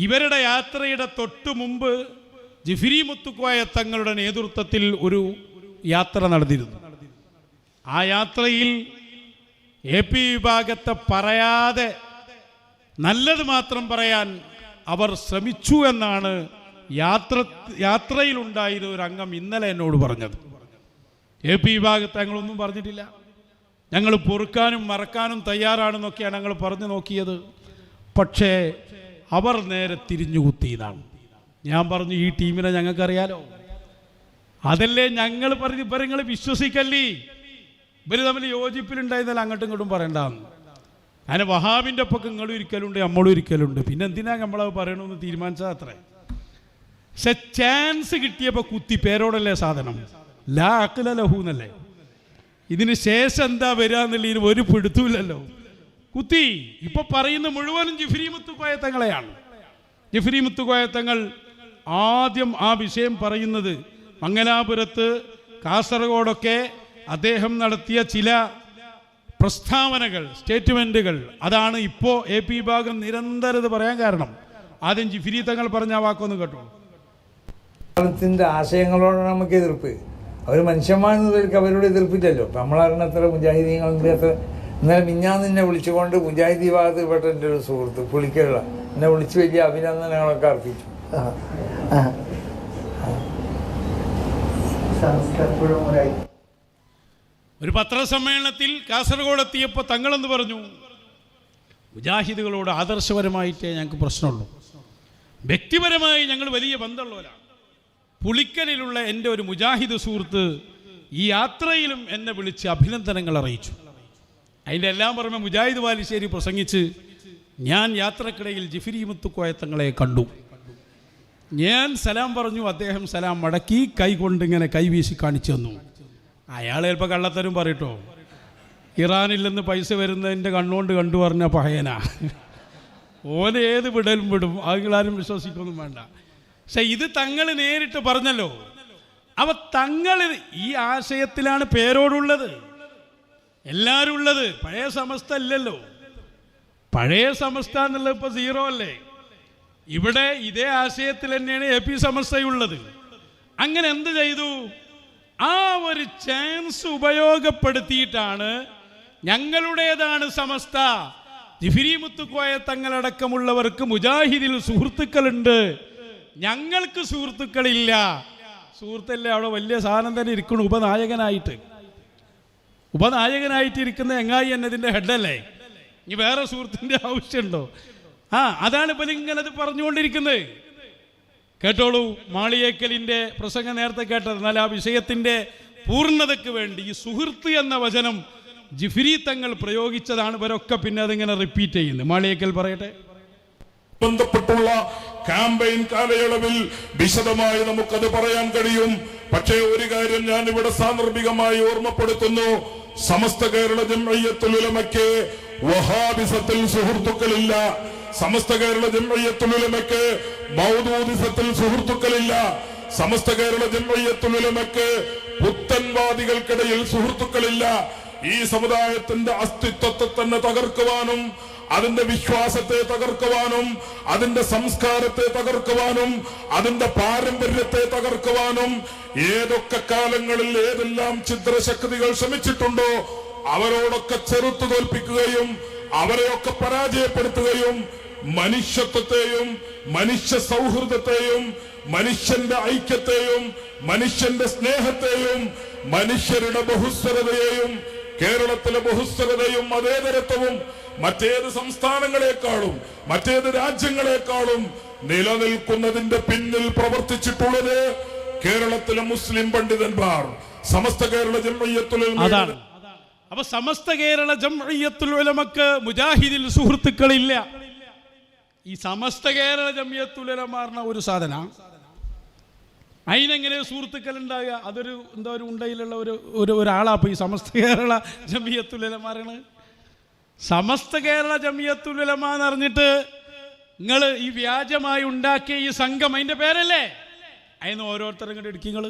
ഇവരുടെ യാത്രയുടെ തൊട്ടു മുമ്പ് ജിഫ്രി മുത്തുക്കോയ തങ്ങളുടെ നേതൃത്വത്തിൽ ഒരു യാത്ര നടന്നിരുന്നു. ആ യാത്രയിൽ AP വിഭാഗത്തെ പറയാതെ നല്ലത് മാത്രം പറയാൻ അവർ ശ്രമിച്ചു എന്നാണ് യാത്രയിലുണ്ടായിരുന്ന ഒരു അംഗം ഇന്നലെ എന്നോട് പറഞ്ഞത്. AP വിഭാഗത്തെ ഞങ്ങളൊന്നും പറഞ്ഞിട്ടില്ല, ഞങ്ങൾ പൊറുക്കാനും മറക്കാനും തയ്യാറാണെന്നൊക്കെയാണ് ഞങ്ങൾ പറഞ്ഞു നോക്കിയത്. പക്ഷേ അവർ നേരെ തിരിഞ്ഞുകുത്തിയതാണ്. ഞാൻ പറഞ്ഞു, ഈ ടീമിനെ ഞങ്ങൾക്കറിയാലോ, അതല്ലേ ഞങ്ങൾ പറഞ്ഞു ഇവരെ വിശ്വസിക്കല്ലേ, ഇവർ തമ്മിൽ യോജിപ്പിലുണ്ടായിരുന്നാലും അങ്ങോട്ടും ഇങ്ങോട്ടും പറയണ്ടെന്ന്. അങ്ങനെ വഹാബിൻ്റെ ഒപ്പം നിങ്ങളും ഇരിക്കലുണ്ട്, നമ്മളും ഇരിക്കലുണ്ട്, പിന്നെ എന്തിനാ നമ്മളത് പറയണമെന്ന് തീരുമാനിച്ചാൽ അത്രേ. പക്ഷെ ചാൻസ് കിട്ടിയപ്പോൾ കുത്തി, പേരോടല്ലേ സാധനം, ലാ അഖ്ല ലഹു എന്നല്ലേ. ഇതിന് ശേഷം എന്താ വരിക എന്നുള്ളതിന് ഒരു പിടുത്തുമില്ലല്ലോ, കുത്തി. ഇപ്പൊ പറയുന്ന മുഴുവനും ജിഫ്രി മുത്തുക്കോയ തങ്ങളെയാണ്. ജിഫ്രി മുത്തുക്കോയ തങ്ങൾ ആദ്യം ആ വിഷയം പറയുന്നത് മംഗലാപുരത്ത്, കാസർഗോഡൊക്കെ അദ്ദേഹം നടത്തിയ ചില പ്രസ്താവനകൾ, സ്റ്റേറ്റ്മെന്റുകൾ, അതാണ് ഇപ്പോൾ AP വിഭാഗം നിരന്തരം പറയാൻ കാരണം. ആദ്യം ജിഫ്രി തങ്ങൾ പറഞ്ഞ ആ വാക്കൊന്നും കേട്ടോ. ആശയങ്ങളോടാണ് നമുക്ക് എതിർപ്പ്. അവർ മനുഷ്യന്മാർക്ക് അവരോട് എതിർപ്പില്ലല്ലോ. നമ്മളറിഞ്ഞത്ര മുജാഹിദീങ്ങളുണ്ട്. അത്ര ഇന്നലെ മിഞ്ഞാന്ന് എന്നെ വിളിച്ചുകൊണ്ട് മുജാഹിദി ഭാഗത്ത് പെട്ട എൻ്റെ ഒരു സുഹൃത്ത് പുളിക്കലുള്ള എന്നെ വിളിച്ച് വലിയ അഭിനന്ദനങ്ങളൊക്കെ അർപ്പിച്ചു. ഒരു പത്രസമ്മേളനത്തിൽ കാസർഗോഡ് എത്തിയപ്പോൾ തങ്ങളെന്ന് പറഞ്ഞു, മുജാഹിദുകളോട് ആദർശപരമായിട്ടേ ഞങ്ങൾക്ക് പ്രശ്നമുള്ളൂ, വ്യക്തിപരമായി ഞങ്ങൾ വലിയ ബന്ധമുള്ളവരാണ്. പുളിക്കലിലുള്ള എൻ്റെ ഒരു മുജാഹിദ് സുഹൃത്ത് ഈ യാത്രയിലും എന്നെ വിളിച്ച് അഭിനന്ദനങ്ങൾ അറിയിച്ചു. അതിൻ്റെ എല്ലാം പുറമെ മുജാഹിദ് ബാലുശ്ശേരി പ്രസംഗിച്ച് ഞാൻ യാത്രക്കിടയിൽ ജിഫ്രി മുത്തുക്കോയ തങ്ങളെ കണ്ടു. ഞാൻ സലാം പറഞ്ഞു, അദ്ദേഹം സലാം മടക്കി കൈ കൊണ്ടിങ്ങനെ കൈവീശി കാണിച്ചു തന്നു. അയാൾ ചിലപ്പോൾ കള്ളത്തരും പറയട്ടോ, ഇറാനിൽ നിന്ന് പൈസ വരുന്നതിൻ്റെ കണ്ണുകൊണ്ട് കണ്ടു പറഞ്ഞ പഹയനാ, ഓനെ ഏത് വിടലും വിടും, അതുങ്ങളാരും വിശ്വസിക്കൊന്നും വേണ്ട. പക്ഷെ ഇത് തങ്ങൾ നേരിട്ട് പറഞ്ഞല്ലോ. അവ തങ്ങൾ ഈ ആശയത്തിലാണ് പേരോടുള്ളത്, എല്ലാവരും ഉള്ളത്. പഴയ സമസ്ത അല്ലല്ലോ, പഴയ സമസ്ത എന്നുള്ളത് ഇപ്പോൾ 0 അല്ലേ. ഇവിടെ ഇതേ ആശയത്തിൽ തന്നെയാണ് AP സമസ്തയുള്ളത്. അങ്ങനെ എന്ത് ചെയ്തു? ആ ഒരു ചാൻസ് ഉപയോഗപ്പെടുത്തിയിട്ടാണ് ഞങ്ങളുടേതാണ് സമസ്ത, ജിഫ്രി മുത്തുക്കോയ തങ്ങളടക്കമുള്ളവർക്ക് മുജാഹിദിൽ സുഹൃത്തുക്കളുണ്ട്, ഞങ്ങൾക്ക് സുഹൃത്തുക്കളില്ല. സുഹൃത്തല്ലേ അവിടെ വലിയ സാധനം തന്നെ ഇരിക്കണം, ഉപനായകനായിട്ട് ഇരിക്കുന്ന എങ്ങായി എന്നതിൻ്റെ ഹെഡല്ലേ, ഇനി വേറെ സുഹൃത്തിൻ്റെ ആവശ്യമുണ്ടോ? അതാണ് ഇപ്പം ഇങ്ങനത് പറഞ്ഞുകൊണ്ടിരിക്കുന്നത്. കേട്ടോളൂ, മാളിയേക്കലിൻ്റെ പ്രസംഗം നേരത്തെ കേട്ടത്. എന്നാൽ ആ വിഷയത്തിൻ്റെ പൂർണ്ണതയ്ക്ക് വേണ്ടി ഈ സുഹൃത്ത് എന്ന വചനം ജിഫ്രി തങ്ങൾ പ്രയോഗിച്ചതാണ്. ഇവരൊക്കെ പിന്നെ അതിങ്ങനെ റിപ്പീറ്റ് ചെയ്യുന്നത്. മാളിയേക്കൽ പറയട്ടെ. ബന്ധപ്പെട്ടുള്ള ക്യാമ്പയിൻ കാലയളവിൽ വിശദമായി നമുക്കത് പറയാൻ കഴിയും. പക്ഷേ ഒരു കാര്യം ഞാൻ ഇവിടെ സാന്ദർഭികമായി ഓർമ്മപ്പെടുത്തുന്നു. സമസ്ത കേരള ജംഇയ്യത്തുൽ ഉലമയ്ക്ക് വഹാബിസത്തിൽ സുഹൃത്തുക്കളില്ല. സമസ്ത കേരള ജംഇയ്യത്തുൽ ഉലമയ്ക്ക് മൗദൂദിസത്തിൽ സുഹൃത്തുക്കളില്ല. സമസ്ത കേരള ജംഇയ്യത്തുൽ ഉലമയ്ക്ക് പുത്തൻവാദികൾക്കിടയിൽ സുഹൃത്തുക്കളില്ല. ഈ സമുദായത്തിന്റെ അസ്തിത്വത്തെ തന്നെ തകർക്കുവാനും അതിന്റെ വിശ്വാസത്തെ തകർക്കുവാനും അതിന്റെ സംസ്കാരത്തെ തകർക്കുവാനും അതിന്റെ പാരമ്പര്യത്തെ തകർക്കുവാനും ഏതൊക്കെ കാലങ്ങളിൽ ഏതെല്ലാം ഛിദ്രശക്തികൾ ശ്രമിച്ചിട്ടുണ്ടോ അവരോടൊക്കെ ചെറുത്തു തോൽപ്പിക്കുകയും അവരെയൊക്കെ പരാജയപ്പെടുത്തുകയും മനുഷ്യത്വത്തെയും മനുഷ്യ സൗഹൃദത്തെയും മനുഷ്യന്റെ ഐക്യത്തെയും മനുഷ്യന്റെ സ്നേഹത്തെയും മനുഷ്യരുടെ ബഹുസ്വരതയെയും കേരളത്തിലെ ബഹുസ്വരതയും മതേതരത്വവും മറ്റേത് സംസ്ഥാനങ്ങളെക്കാളും മറ്റേത് രാജ്യങ്ങളെക്കാളും നിലനിൽക്കുന്നതിന്റെ പിന്നിൽ പ്രവർത്തിച്ചിട്ടുള്ളത് കേരളത്തിലെ മുസ്ലിം പണ്ഡിതന്മാർ, സമസ്ത കേരള ജംഇയ്യത്തുൽ ഉലമ. അപ്പൊ സമസ്ത കേരള ജംഇയ്യത്തുൽ ഉലമക്ക് മുജാഹിദിൽ സുഹൃത്തുക്കളില്ല. ഈ സമസ്ത കേരള ജംഇയ്യത്തുൽ ഉലമ പറഞ്ഞ ഒരു സാധന, അതിനെങ്ങനെ സുഹൃത്തുക്കൾ ഉണ്ടാകുക? അതൊരു എന്താ ഒരു ഉണ്ടയിലുള്ള ഒരാളാപ്പോൾ ഈ സമസ്ത കേരള ജംഇയ്യത്തുൽ ഉലമ പറയണത്. സമസ്ത കേരള ജംഇയ്യത്തുൽ ഉലമ എന്ന് പറഞ്ഞിട്ട് നിങ്ങൾ ഈ വ്യാജമായി ഉണ്ടാക്കിയ ഈ സംഘം, അതിൻ്റെ പേരല്ലേ? അതിന് ഓരോരുത്തരും ഇങ്ങോട്ട് ഇടുക്കി. നിങ്ങൾ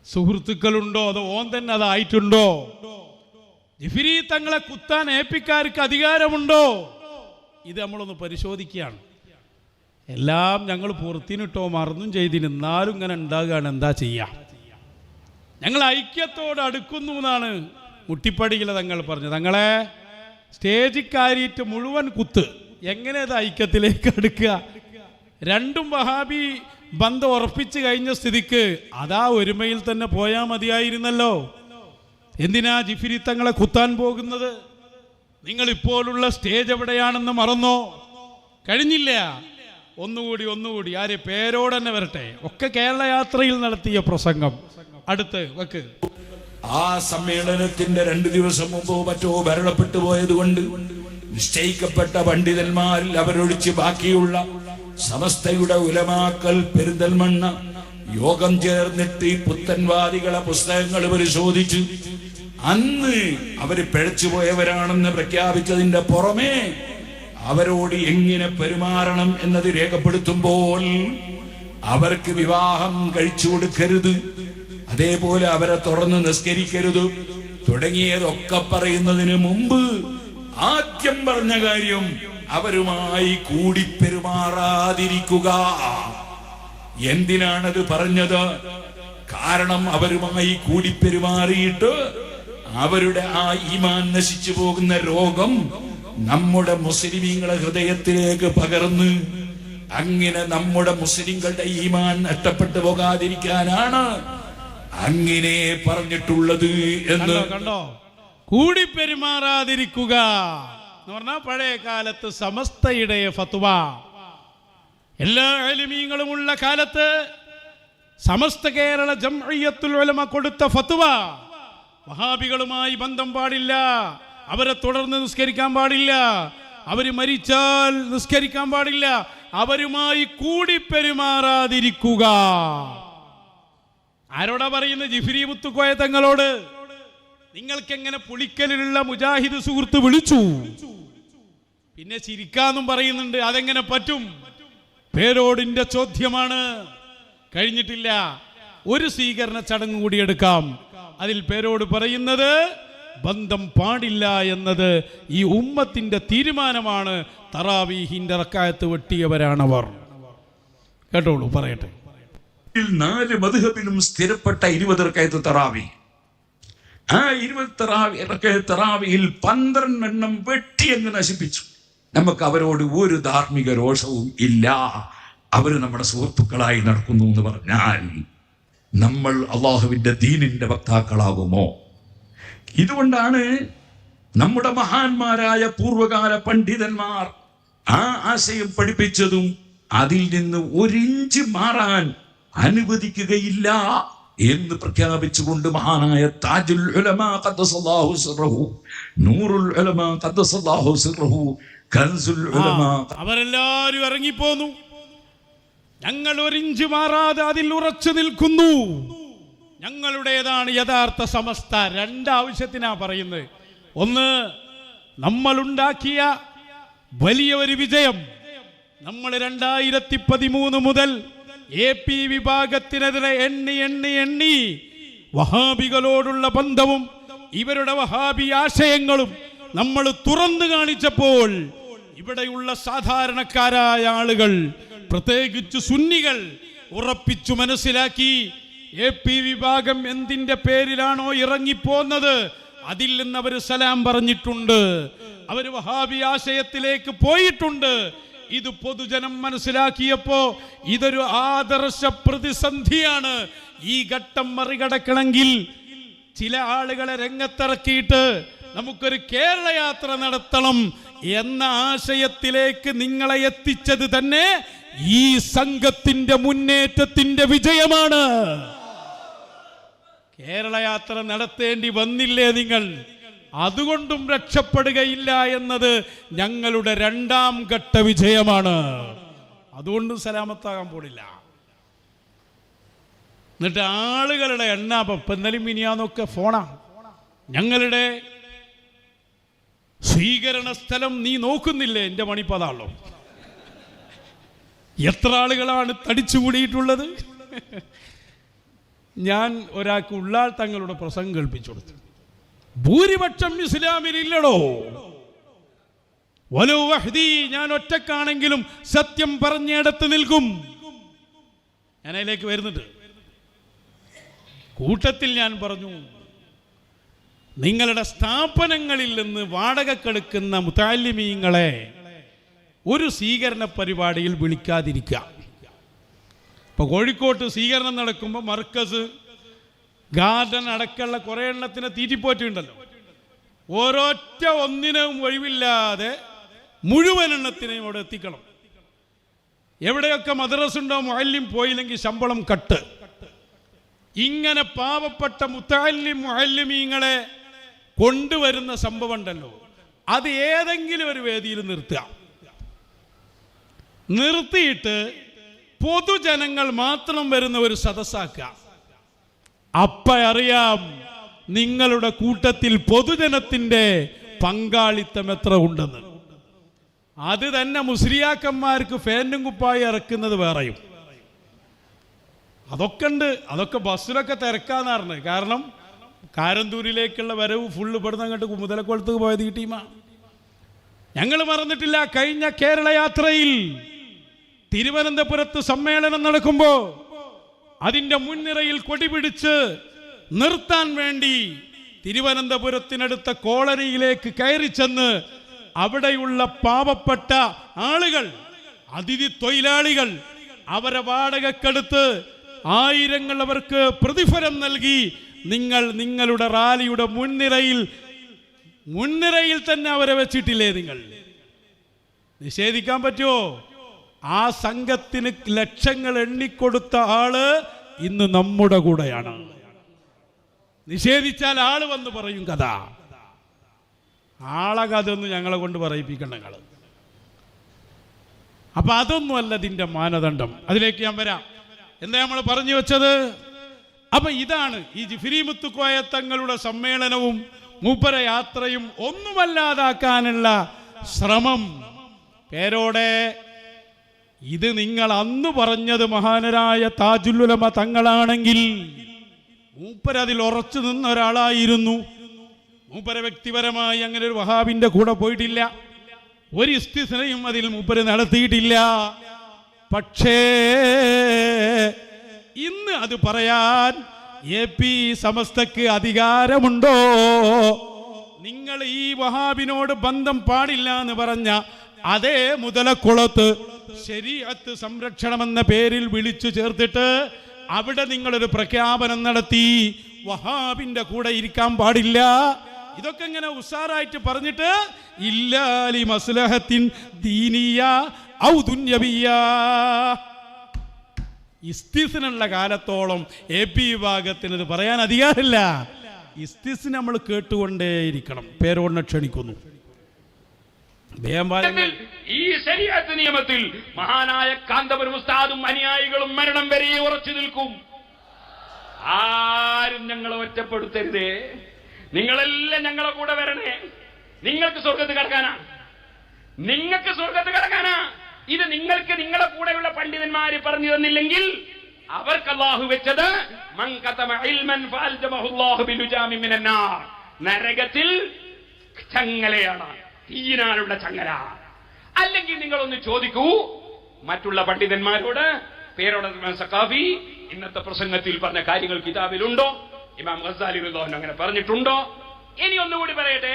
സുഹൃത്തുക്കളുണ്ടോ അതോ ഓൻ തന്നെ അതായിട്ടുണ്ടോ? ജിഫ്രി തങ്ങളെ കുത്താൻ ഏപ്പിക്കാർക്ക് അധികാരമുണ്ടോ? ഇത് നമ്മളൊന്ന് പരിശോധിക്കുകയാണ്. എല്ലാം ഞങ്ങൾ പുറത്തിനിട്ടോ മറന്നും ചെയ്തിന്, എന്നാലും ഇങ്ങനെ ഉണ്ടാകുകയാണ്, എന്താ ചെയ്യുക? ഞങ്ങൾ ഐക്യത്തോട് അടുക്കുന്നു എന്നാണ് മുട്ടിപ്പടിയിലെ തങ്ങൾ പറഞ്ഞു. തങ്ങളെ സ്റ്റേജിൽ കയറിയിട്ട് മുഴുവൻ കുത്ത്, എങ്ങനെ അത് ഐക്യത്തിലേക്ക് അടുക്കുക? രണ്ടും വഹാബി ബന്ധം ഉറപ്പിച്ച് കഴിഞ്ഞ സ്ഥിതിക്ക് അതാ ഒരുമയിൽ തന്നെ പോയാൽ മതിയായിരുന്നല്ലോ. എന്തിനാ ജിഫിരി തങ്ങളെ കുത്താൻ പോകുന്നത്? നിങ്ങൾ ഇപ്പോഴുള്ള സ്റ്റേജ് എവിടെയാണെന്ന് മറന്നോ? കഴിഞ്ഞില്ല. ഒന്നുകൂടി ആര് പേരോട് തന്നെ വരട്ടെ. ഒക്കെ കേരള യാത്രയിൽ നടത്തിയ പ്രസംഗം അടുത്ത് വെക്ക്. ആ സമ്മേളനത്തിന്റെ 2 ദിവസം മുമ്പോ മറ്റോ ഭരണപ്പെട്ടു പോയത് കൊണ്ട് നിശ്ചയിക്കപ്പെട്ട പണ്ഡിതന്മാരിൽ അവരൊഴിച്ച് ബാക്കിയുള്ള സമസ്തയുടെ ഉലമാക്കൾ പെരിന്തൽമണ്ണ യോഗം ചേർന്നിട്ട് ഈ പുത്തൻവാദികളെ പുസ്തകങ്ങൾ പരിശോധിച്ച് അന്ന് അവര് പിഴച്ചു പോയവരാണെന്ന് പ്രഖ്യാപിച്ചതിന്റെ പുറമെ അവരോട് എങ്ങനെ പെരുമാറണം എന്നത് രേഖപ്പെടുത്തുമ്പോൾ അവർക്ക് വിവാഹം കഴിച്ചു കൊടുക്കരുത്, അതേപോലെ അവരെ തുറന്ന് നിസ്കരിക്കരുത് തുടങ്ങിയതൊക്കെ പറയുന്നതിന് മുമ്പ് ആദ്യം പറഞ്ഞ കാര്യം അവരുമായി കൂടി പെരുമാറാതിരിക്കുക. എന്തിനാണത് പറഞ്ഞത്? കാരണം അവരുമായി കൂടി പെരുമാറിയിട്ട് അവരുടെ ആ ഈമാൻ നശിച്ചു പോകുന്ന രോഗം നമ്മുടെ മുസ്ലിമീങ്ങളുടെ ഹൃദയത്തിലേക്ക് പകർന്ന് അങ്ങനെ നമ്മുടെ മുസ്ലിങ്ങളുടെ ഈമാൻ നഷ്ടപ്പെട്ടു പോകാതിരിക്കാനാണ് അങ്ങനെ പറഞ്ഞിട്ടുള്ളത് എന്ന്. കണ്ടോ, കൂടി പെരുമാറാതിരിക്കുക എന്ന് പറഞ്ഞാൽ പഴയ കാലത്ത് സമസ്തയുടെ ഫത്വ, എല്ലാ അലിമീങ്ങളുമുള്ള കാലത്ത് സമസ്ത കേരള ജംഇയ്യത്തുൽ ഉലമ കൊടുത്ത ഫത്വ, വഹാബികളുമായി ബന്ധം പാടില്ല, അവരെ തുടർന്ന് നിസ്കരിക്കാൻ പാടില്ല, അവര് മരിച്ചാൽ നിസ്കരിക്കാൻ പാടില്ല, അവരുമായി കൂടി പെരുമാറാതിരിക്കുക. ആരോടാ പറയുന്നത്? ജിഫ്രി മുത്തുക്കോയ തങ്ങളോട്. നിങ്ങൾക്ക് എങ്ങനെ പുളിക്കലിലുള്ള മുജാഹിദ് സുഹൃത്ത് വിളിച്ചു, പിന്നെ ചിരിക്കാന്നും പറയുന്നുണ്ട്, അതെങ്ങനെ പറ്റും? പേരോടിന്റെ ചോദ്യമാണ്. കഴിഞ്ഞിട്ടില്ല, ഒരു സ്വീകരണ ചടങ്ങ് കൂടി എടുക്കാം. അതിൽ പേരോട് പറയുന്നത് ബന്ധം പാടില്ല എന്നത് ഈ ഉമ്മത്തിന്റെ തീരുമാനമാണ്. തറാവീഹിന്റെ റക്അത്ത് വെട്ടിയവരാണവർ. കേട്ടോളൂ, പറയട്ടെ. 4 മദ്ഹബിലും സ്ഥിരപ്പെട്ട 20 റക്അത്ത് തറാവി. ആ 20 തറാവിയിൽ 12 എണ്ണം വെട്ടി അങ്ങ് നശിപ്പിച്ചു. നമുക്ക് അവരോട് ഒരു ധാർമ്മിക രോഷവും ഇല്ല. അവര് നമ്മുടെ സുഹൃത്തുക്കളായി നടക്കുന്നു എന്ന് പറഞ്ഞാൽ നമ്മൾ അള്ളാഹുവിന്റെ ദീനിന്റെ വക്താക്കളാകുമോ? ഇതുകൊണ്ടാണ് നമ്മുടെ മഹാന്മാരായ പൂർവകാല പണ്ഡിതന്മാർ ആ ആശയം പഠിപ്പിച്ചതും അതിൽ നിന്ന് 1 ഇഞ്ച് മാറാൻ അനുവദിക്കുകയില്ല എന്ന് പ്രഖ്യാപിച്ചുകൊണ്ട് മഹാനായ താജുൽ ഉലമാ ഖദ്ദസല്ലാഹു സിർറഹു, നൂറുൽ ഉലമാ ഖദ്ദസല്ലാഹു സിർറഹു, കൻസുൽ ഉലമാ, അവരെല്ലാവരും ഇറങ്ങിപ്പോന്നു. ഞങ്ങൾ 1 ഇഞ്ച് മാറാതെ അതിൽ ഉറച്ചു നിൽക്കുന്നു. ഞങ്ങളുടേതാണ് യഥാർത്ഥ സമസ്ത. 2 ആവശ്യത്തിനാ പറയുന്നത്. ഒന്ന്, നമ്മളുണ്ടാക്കിയ വലിയ ഒരു വിജയം. നമ്മൾ 2013 മുതൽ AP വിഭാഗത്തിനെതിരെ എണ്ണി വഹാബികളോടുള്ള ബന്ധവും ഇവരുടെ വഹാബി ആശയങ്ങളും നമ്മൾ തുറന്നു കാണിച്ചപ്പോൾ ഇവിടെയുള്ള സാധാരണക്കാരായ ആളുകൾ, പ്രത്യേകിച്ച് സുന്നികൾ, ഉറപ്പിച്ചു മനസ്സിലാക്കി AP വിഭാഗം എന്തിന്റെ പേരിലാണോ ഇറങ്ങിപ്പോന്നത് അതിൽ നിന്ന് അവർ സലാം പറഞ്ഞിട്ടുണ്ട്. അവർ വഹാബി ആശയത്തിലേക്ക് പോയിട്ടുണ്ട്. ഇത് പൊതുജനം മനസ്സിലാക്കിയപ്പോ ഇതൊരു ആദർശ പ്രതിസന്ധിയാണ്. ഈ ഘട്ടം മറികടക്കണമെങ്കിൽ ചില ആളുകളെ രംഗത്തിറക്കിയിട്ട് നമുക്കൊരു കേരള യാത്ര നടത്തണം എന്ന ആശയത്തിലേക്ക് നിങ്ങളെ എത്തിച്ചത് തന്നെ ഈ സംഘത്തിന്റെ മുന്നേറ്റത്തിന്റെ വിജയമാണ്. കേരള യാത്ര നടത്തേണ്ടി വന്നില്ലേ നിങ്ങൾ? അതുകൊണ്ടും രക്ഷപ്പെടുകയില്ല എന്നത് ഞങ്ങളുടെ 2ാം ഘട്ട വിജയമാണ്. അതുകൊണ്ടും സലാമത്താകാൻ പോടില്ല. എന്നിട്ട് ആളുകളുടെ ഇന്നലെയും മിനിയാന്നൊക്കെ ഫോണാ. ഞങ്ങളുടെ സ്വീകരണ സ്ഥലം നീ നോക്കുന്നില്ലേ? എൻ്റെ മണിപ്പതാണല്ലോ. എത്ര ആളുകളാണ് തടിച്ചുകൂടിയിട്ടുള്ളത്? ഞാൻ ഒരാൾക്ക് ഉള്ളാൾ തങ്ങളുടെ പ്രസംഗം കേൾപ്പിച്ചു കൊടുത്തു. ഭൂരിപക്ഷം ഇസ്ലാമിലില്ലടോ. വലൗ വഹ്ദി, ഞാൻ ഒറ്റക്കാണെങ്കിലും സത്യം പറഞ്ഞിടത്ത് നിൽക്കും. ഞാൻ അതിലേക്ക് വരുന്നുണ്ട്. കൂട്ടത്തിൽ ഞാൻ പറഞ്ഞു, നിങ്ങളുടെ സ്ഥാപനങ്ങളിൽ നിന്ന് വാടകക്കെടുക്കുന്ന മുതഅല്ലിമീങ്ങളെ ഒരു സ്വീകരണ പരിപാടിയിൽ വിളിക്കാതിരിക്കുക. ഇപ്പോൾ കോഴിക്കോട്ട് സ്വീകരണം നടക്കുമ്പോൾ മർക്കസ്, ഗാർഡൻ അടക്കമുള്ള കുറേ എണ്ണത്തിന് തീറ്റിപ്പോറ്റുണ്ടല്ലോ. ഓരോറ്റ ഒന്നിനും ഒഴിവില്ലാതെ മുഴുവൻ എണ്ണത്തിനെയും അവിടെ എത്തിക്കണം. എവിടെയൊക്കെ മദ്രസ ഉണ്ടോ മുഅല്ലിം പോയില്ലെങ്കിൽ ശമ്പളം കട്ട്. ഇങ്ങനെ പാവപ്പെട്ട മുതഅല്ലിം മുഅല്ലിമീങ്ങളെ കൊണ്ടുവരുന്ന സംഭവം ഉണ്ടല്ലോ, അത് ഏതെങ്കിലും ഒരു വേദിയിൽ നിർത്തിയിട്ട് പൊതുജനങ്ങൾ മാത്രം വരുന്ന ഒരു സദസ്സാക്കുക. അപ്പ അറിയാം നിങ്ങളുടെ കൂട്ടത്തിൽ പൊതുജനത്തിന്റെ പങ്കാളിത്തം എത്ര ഉണ്ടെന്ന്. അത് തന്നെ മുസ്ലിയാക്കന്മാർക്ക് ഫാനും കുപ്പായി ഇറക്കുന്നത് വേറെയും അതൊക്കെ ഉണ്ട്. അതൊക്കെ ബസ്സിലൊക്കെ തിരക്കാന്ന് പറഞ്ഞത്. കാരണം കാരന്തൂരിലേക്കുള്ള വരവ് ഫുള്ള് ഇവിടുന്ന് അങ്ങോട്ട് മുതലക്കുളത്ത് പോയത് ഈ ടീമാണ്. ഞങ്ങൾ മറന്നിട്ടില്ല, കഴിഞ്ഞ കേരള യാത്രയിൽ തിരുവനന്തപുരത്ത് സമ്മേളനം നടക്കുമ്പോൾ അതിൻ്റെ മുൻനിരയിൽ കൊടി പിടിച്ച് നിർത്താൻ വേണ്ടി തിരുവനന്തപുരത്തിനടുത്ത കോളനിയിലേക്ക് കയറി ചെന്ന് അവിടെയുള്ള പാവപ്പെട്ട ആളുകൾ, അതിഥി തൊഴിലാളികൾ, അവരെ വാടകക്കെടുത്ത് ആയിരങ്ങൾ അവർക്ക് പ്രതിഫലം നൽകി നിങ്ങൾ നിങ്ങളുടെ റാലിയുടെ മുൻനിരയിൽ തന്നെ അവരെ വെച്ചിട്ടില്ലേ? നിങ്ങൾ നിഷേധിക്കാൻ പറ്റുമോ? ആ സംഘത്തിന് ലക്ഷങ്ങൾ എണ്ണിക്കൊടുത്ത ആള് ഇന്ന് നമ്മുടെ കൂടെയാണ്. നിഷേധിച്ചാൽ ആള് വന്ന് പറയും കഥ. ആളെ കഥ ഒന്നും ഞങ്ങളെ കൊണ്ട് പറയിപ്പിക്കണ്ട നിങ്ങൾ. അപ്പൊ അതൊന്നുമല്ല ഇതിന്റെ മാനദണ്ഡം. അതിലേക്ക് ഞാൻ വരാം. എന്താ നമ്മൾ പറഞ്ഞു വെച്ചത്? അപ്പൊ ഇതാണ് ഈ ജിഫ്രി മുത്തുക്കോയ തങ്ങളുടെ സമ്മേളനവും മൂപ്പര യാത്രയും ഒന്നുമല്ലാതാക്കാനുള്ള ശ്രമം. പേരോടെ ഇത് നിങ്ങൾ അന്ന് പറഞ്ഞത് മഹാനരായ താജുൽ ഉലമ തങ്ങളാണെങ്കിൽ മൂപ്പര അതിൽ ഉറച്ചു നിന്ന ഒരാളായിരുന്നു. മൂപ്പര വ്യക്തിപരമായി അങ്ങനെ ഒരു വഹാബിന്റെ കൂടെ പോയിട്ടില്ല. ഒരു ഇസ്തിസ്നയും അതിൽ മൂപ്പര് നടത്തിയിട്ടില്ല. പക്ഷേ ഇന്ന് അത് പറയാൻ AP സമസ്തക്ക് അധികാരമുണ്ടോ? നിങ്ങൾ ഈ വഹാബിനോട് ബന്ധം പാടില്ല എന്ന് പറഞ്ഞ അതേ മുതലക്കുളത്ത് ശരീഅത്ത് സംരക്ഷണമെന്ന പേരിൽ വിളിച്ചു ചേർത്തിട്ട് അവിടെ നിങ്ങളൊരു പ്രഖ്യാപനം നടത്തി, വഹാബിന്റെ കൂടെ ഇരിക്കാൻ പാടില്ല. ഇതൊക്കെ ഇങ്ങനെ ഉസാറായിട്ട് പറഞ്ഞിട്ട് ഇല്ലാലി മസ്ലഹത്തിൻ ദീനിയ ഔ ദുന്യവിയ. ഇസ്തിസ്നുള്ള കാലത്തോളം AP വിഭാഗത്തിന് ഇത് പറയാൻ അധികാരമില്ല. ഇസ്തിസ് നമ്മൾ കേട്ടുകൊണ്ടേയിരിക്കണം. പേരോടിനെ ക്ഷണിക്കുന്നു. ഈ ശരീഅത്ത് നിയമത്തിൽ മഹാനായ കാന്തപുരം ഉസ്താദും അനുയായികളും മരണം വരെ ഉറച്ചു നിൽക്കും. ആരും ഞങ്ങളെ ഒറ്റപ്പെടുത്തരുതേ. നിങ്ങളെല്ലാം ഞങ്ങളെ കൂടെ വരണേ. നിങ്ങൾക്ക് സ്വർഗത്ത് കിടക്കാനാ, നിങ്ങൾക്ക് സ്വർഗത്ത് കിടക്കാനാ. ഇത് നിങ്ങൾക്ക് നിങ്ങളെ കൂടെയുള്ള പണ്ഡിതന്മാര് പറഞ്ഞു തന്നില്ലെങ്കിൽ അവർക്ക് അല്ലാഹു വെച്ചത് മൻ കതമ ഇൽമൻ ഫഅൽജമഹു അല്ലാഹു ബിലുജാമി മിനൻ നാർ, നരകത്തിൽ ചങ്ങലയാണ്, തീയിനാലുള്ള ചങ്ങല. അല്ലെങ്കിൽ നിങ്ങളൊന്ന് ചോദിക്കൂ മറ്റുള്ള പണ്ഡിതന്മാരോട്, പേരോട് സഖാഫി ഇന്നത്തെ പ്രസംഗത്തിൽ പറഞ്ഞ കാര്യങ്ങൾ കിതാബിലുണ്ടോ? ഇമാം ഗസാലി റളിയല്ലാഹു അൻഹു അങ്ങനെ പറഞ്ഞിട്ടുണ്ടോ? ഇനി ഒന്നുകൂടി പറയട്ടെ.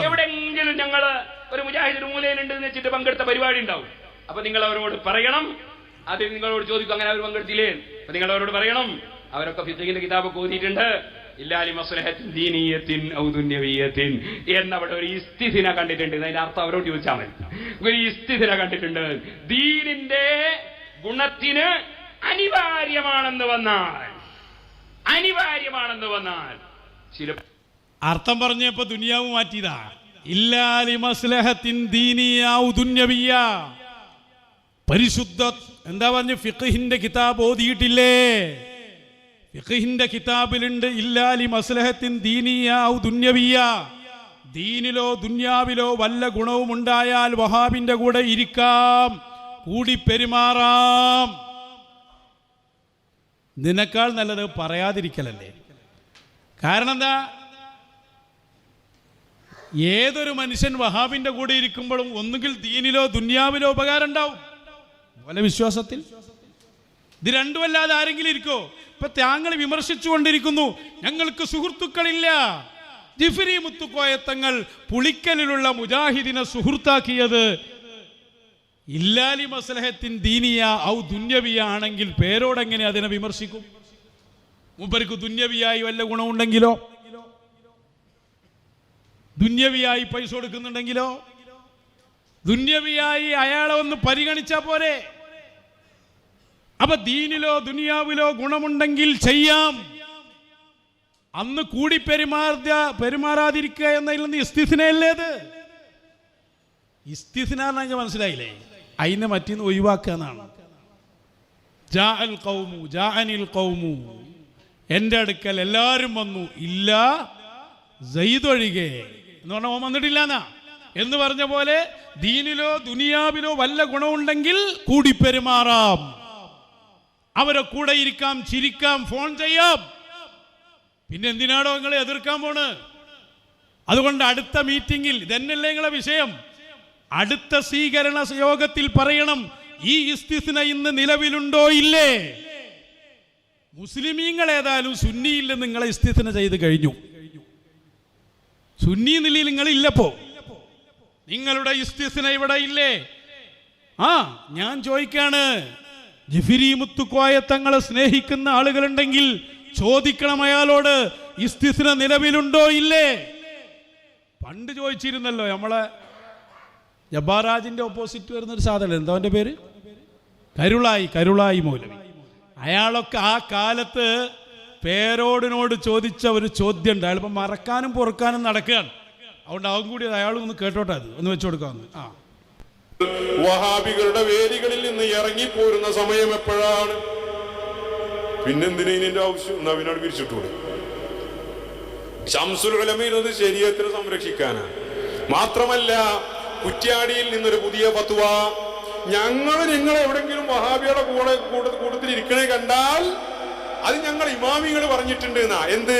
എവിടെങ്കിലും ഞങ്ങള് ഒരു മുജാഹിദ് മൂലയിലുണ്ട് എന്ന് വെച്ചിട്ട് പങ്കെടുത്ത പരിപാടി ഉണ്ടാവും. അപ്പൊ നിങ്ങൾ അവരോട് പറയണം, അത് നിങ്ങളോട് ചോദിക്കും അങ്ങനെ അവർ പങ്കെടുത്തില്ലേ? അപ്പൊ നിങ്ങൾ അവരോട് പറയണം, അവരൊക്കെ ഫിഖിന്റെ കിതാബ് ഓതിയിട്ടുണ്ട്. ഇല്ലാലി മസ്ലഹത്തിൻ ദീനിയത്തിൻ ഔ ദുന്യവിയത്തിൻ എന്നവിടെ ഒരു ഇസ്തിസ്ന കണ്ടിട്ടുണ്ട്. അതിന്റെ അർത്ഥം അവരോട് ചോദിച്ചാൽ മതി. ഒരു ഇസ്തിസ്ന കണ്ടിട്ടുണ്ട്. ദീനിന്റെ ഗുണത്തിന് അനിവാര്യമാണെന്ന് വന്നാൽ ചില അർത്ഥം പറഞ്ഞപ്പോ ദുനിയാവ് മാറ്റിയതാ. ഇല്ലാലി മസ്ലഹത്തിൻ ദീനിയ ഔ ദുന്യവിയ. പരിശുദ്ധ എന്താ പറഞ്ഞു? ഫിഖിന്റെ കിതാബ് ഓതിയിട്ടില്ലേ? ഫിഖിന്റെ കിതാബിലുണ്ട് ഇല്ലാലി മസ്ലഹത്തിൻ ദീനിയ ഔ ദുന്യവിയ. ദീനിലോ ദുന്യാവിലോ വല്ല ഗുണവും ഉണ്ടായാൽ വഹാബിന്റെ കൂടെ ഇരിക്കാം, കൂടി പെരുമാറാം. നിനക്കാൾ നല്ലത് പറയാതിരിക്കലല്ലേ? കാരണം എന്താ? ഏതൊരു മനുഷ്യൻ വഹാബിന്റെ കൂടെ ഇരിക്കുമ്പോഴും ഒന്നുകിൽ ദീനിലോ ദുനിയാവിലോ ഉപകാരം ഉണ്ടാവും, പോലെ വിശ്വാസത്തിൽ. ഇത് രണ്ടുമല്ലാതെ ആരെങ്കിലും ഇരിക്കോ? ഇപ്പൊ താങ്കൾ വിമർശിച്ചു കൊണ്ടിരിക്കുന്നു, ഞങ്ങൾക്ക് സുഹൃത്തുക്കളില്ല. ജിഫ്രി മുത്തുക്കോയത്തങ്ങൾ പുളിക്കലിലുള്ള മുജാഹിദിനെ സുഹൃത്താക്കിയത് ഇല്ലാലി മസ്ലഹത്തിൻ ദീനിയ ഔ ദുന്യവിയ ആണെങ്കിൽ പേരോടെങ്ങനെ അതിനെ വിമർശിക്കും? മൂപ്പർക്ക് ദുന്യവിയായി വല്ല ഗുണമുണ്ടെങ്കിലോ, ദുന്യവിയായി പൈസ കൊടുക്കുന്നുണ്ടെങ്കിലോ, ദുന്യവിയായി അയാളെ ഒന്ന് പരിഗണിച്ചാ പോരെ? അപ്പൊ ദീനിലോ ദുനിയാവിലോ ഗുണമുണ്ടെങ്കിൽ ചെയ്യാം. അന്ന് കൂടി പെരുമാറാതിരിക്കുക എന്നതിൽ നിന്ന് ഇസ്തിസ്നയല്ലേ അത്? ഇസ്തിസ്ന എന്ന് മനസ്സിലായില്ലേ? അതിനെ മറ്റൊന്ന് ഒഴിവാക്കുക എന്നാണ്. എൻ്റെ അടുക്കൽ എല്ലാവരും വന്നു, ഇല്ല സയ്യിദ് ഒഴികെ എന്ന് പറഞ്ഞാൽ ഓൻ വന്നിട്ടില്ല എന്നാ. എന്ന് പറഞ്ഞ പോലെ ദീനിലോ ദുനിയാവിലോ വല്ല ഗുണമുണ്ടെങ്കിൽ കൂടി പെരുമാറാം, അവരെ കൂടെ ഇരിക്കാം, ചിരിക്കാം, ഫോൺ ചെയ്യാം. പിന്നെ എന്തിനാണോ നിങ്ങൾ എതിർക്കാൻ പോണ്? അതുകൊണ്ട് അടുത്ത മീറ്റിംഗിൽ ഇതന്നെയല്ലേ നിങ്ങളെ വിഷയം, അടുത്ത സ്വീകരണ യോഗത്തിൽ പറയണം ഈ ഇസ്തിസ്ന ഇന്ന് നിലവിലുണ്ടോ ഇല്ലേ. മുസ്ലിമീങ്ങൾ ഏതായാലും സുന്നിയിൽ നിങ്ങളെ ഇസ്തിസ്ന ചെയ്ത് കഴിഞ്ഞു. സുന്നി നിലയിൽ നിങ്ങളില്ലപ്പോ, നിങ്ങളുടെ ഇസ്തിസ്ന ഇവിടെ ഇല്ലേ? ഞാൻ ചോദിക്കാണ്, ജിഫ്രി മുത്തുക്കോയത്തങ്ങളെ സ്നേഹിക്കുന്ന ആളുകളുണ്ടെങ്കിൽ ചോദിക്കണം അയാളോട്, ഇസ്തിസ്ന നിലവിലുണ്ടോ ഇല്ലേ? പണ്ട് ചോദിച്ചിരുന്നല്ലോ, നമ്മളെ ജബ്ബാറാജിന്റെ ഓപ്പോസിറ്റ് വരുന്നൊരു സാധനം, എന്താ അവന്റെ പേര്, കരുളായി മൗലവി. അയാളൊക്കെ ആ കാലത്ത് പേരോടിനോട് ചോദിച്ച ഒരു ചോദ്യം ഉണ്ട്. അയാളിപ്പോൾ മറക്കാനും പൊറുക്കാനും നടക്കുകയാണ്. അതുകൊണ്ട് അവൻ കൂടി അയാളും ഒന്ന് കേട്ടോട്ടെ, അത് ഒന്ന് വെച്ചു കൊടുക്കാമെന്ന്. വഹാബികളുടെ വേദികളിൽ നിന്ന് ഇറങ്ങിപ്പോരുന്ന സമയം എപ്പോഴാണ്? പിന്നെന്തിനാ ഇതിന്റെ ആവശ്യം? നവീനോട് പിരിച്ചിട്ടൂടെ? ശംസുൽ ഉലമയത് ശരീഅത്തിനെ സംരക്ഷിക്കാനാണ്. മാത്രമല്ല, കുറ്റ്യാടിയിൽ നിന്നൊരു പുതിയ ഫത്വ, നിങ്ങൾ എവിടെങ്കിലും വഹാബിയുടെ കൂട്ടത്തിൽ ഇരിക്കണേ കണ്ടാൽ അത് ഞങ്ങൾ ഇമാമികൾ പറഞ്ഞിട്ടുണ്ട് എന്നാ. എന്ത്?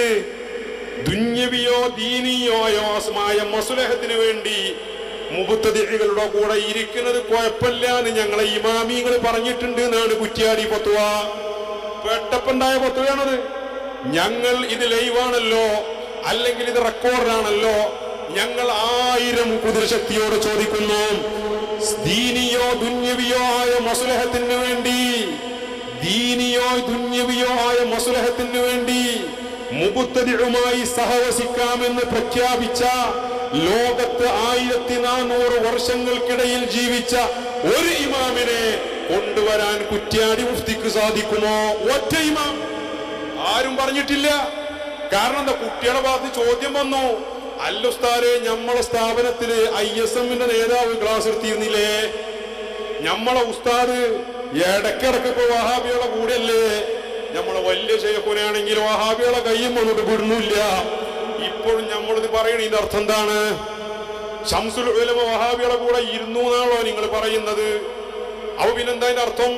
ദുന്യവിയോ ദീനിയോയോസ്മായ മസ്ലഹത്തിന് വേണ്ടി മുബ്തദിഇകളുടെ കൂടെ ഇരിക്കുന്നത് കുഴപ്പമില്ല എന്ന് ഞങ്ങളെ ഇമാമികൾ പറഞ്ഞിട്ടുണ്ട് എന്നാണ് കുറ്റ്യാടി ഫത്വ. പെട്ടപ്പുണ്ടായ ഫത്വയാണത്. ഞങ്ങൾ ഇത് ലൈവാണല്ലോ, അല്ലെങ്കിൽ ഇത് റെക്കോർഡാണല്ലോ, ഞങ്ങൾ 1000 കുതിരശക്തിയോട് ചോദിക്കുന്നു, ദീനിയോ ദുന്യവിയോ ആയ മസ്ലഹത്തിന് വേണ്ടി, ദീനിയോ ദുന്യവിയോ ആയ മസ്ലഹത്തിന് വേണ്ടി മുബ്തദിഉമായി സഹവസിക്കാമെന്ന് പ്രഖ്യാപിച്ച, ലോകത്ത് 1400 വർഷങ്ങൾക്കിടയിൽ ജീവിച്ച ഒരു ഇമാമിനെ കൊണ്ടുവരാൻ കുറ്റ്യാടി മുഫ്തിക്ക് സാധിക്കുമോ? ഒറ്റ ഇമാം ആരും പറഞ്ഞിട്ടില്ല. കാരണം എന്താ? കുട്ടികളുടെ ഭാഗത്ത് ചോദ്യം വന്നു, അല്ലുസ്താരെ നമ്മളെ സ്ഥാപനത്തില് ISMന്റെ നേതാവ് ക്ലാസ് എടുത്തിരുന്നില്ലേ, നമ്മളെ ഉസ്താദ് ഇടക്കിടക്ക് വഹാബിയുടെ കൂടെയല്ലേ, നമ്മളെ വലിയ ശൈഖുനാണെങ്കിൽ വഹാബിയുടെ കയ്യും വന്നിട്ട് വിടുന്നില്ല. ഇപ്പോഴും നമ്മളിത് പറയണ ഇതിന്റെ അർത്ഥം എന്താണ്? ശംസുൽ ഉലമ വഹാബിയുടെ കൂടെ ഇരുന്നു എന്നാണല്ലോ നിങ്ങൾ പറയുന്നത്. അപ്പൊ പിന്നെന്താ അതിന്റെ അർത്ഥം?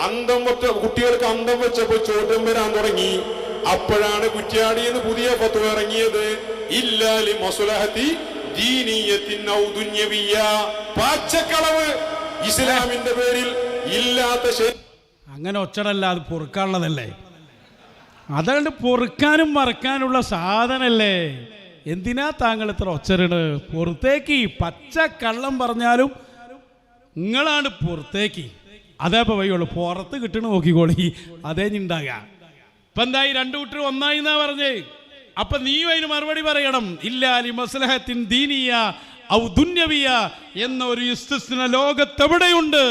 അന്തം വെച്ച കുട്ടികൾക്ക് അന്തം വെച്ചപ്പോൾ ചോദ്യം വരാൻ തുടങ്ങി. അപ്പോഴാണ് കുറ്റ്യാടിയെന്ന് പുതിയ ഫത്വ ഇറങ്ങിയത്. ഇല്ലാലി മസ്ലഹത്തി ദീനിയത്തിൻ ഔ ദുന്യവിയ, പാച്ചക്കളവ് ഇസ്ലാമിന്റെ പേരിൽ ഇല്ലാത്ത. അങ്ങനെ ഒച്ചടല്ല, അത് പൊറുക്കാനുള്ളതല്ലേ. അതുകൊണ്ട് പൊറുക്കാനും മറക്കാനുള്ള സാധനല്ലേ. എന്തിനാ താങ്കൾ ഇത്ര ഒച്ചരണ്? പുറത്തേക്ക് പച്ച കള്ളം പറഞ്ഞാലും നിങ്ങളാണ് പുറത്തേക്ക്. അതേപ്പോ വയ്യുള്ളൂ, പുറത്ത് കിട്ടണ നോക്കിക്കോളി, അതേ ഉണ്ടാകാം. ഇപ്പൊ എന്തായി? 2 കൂട്ടർ ഒന്നായി എന്നാ പറഞ്ഞേ. അപ്പൊ നീ അതിന് മറുപടി പറയണം, ഇല്ലാലി മസ്ലഹത്തിൻ ദീനിയ ഔ ദുന്യവിയ എന്ന ഒരു ഇസ്തിസ്ന ലോകത്തെവിടെയുണ്ട്?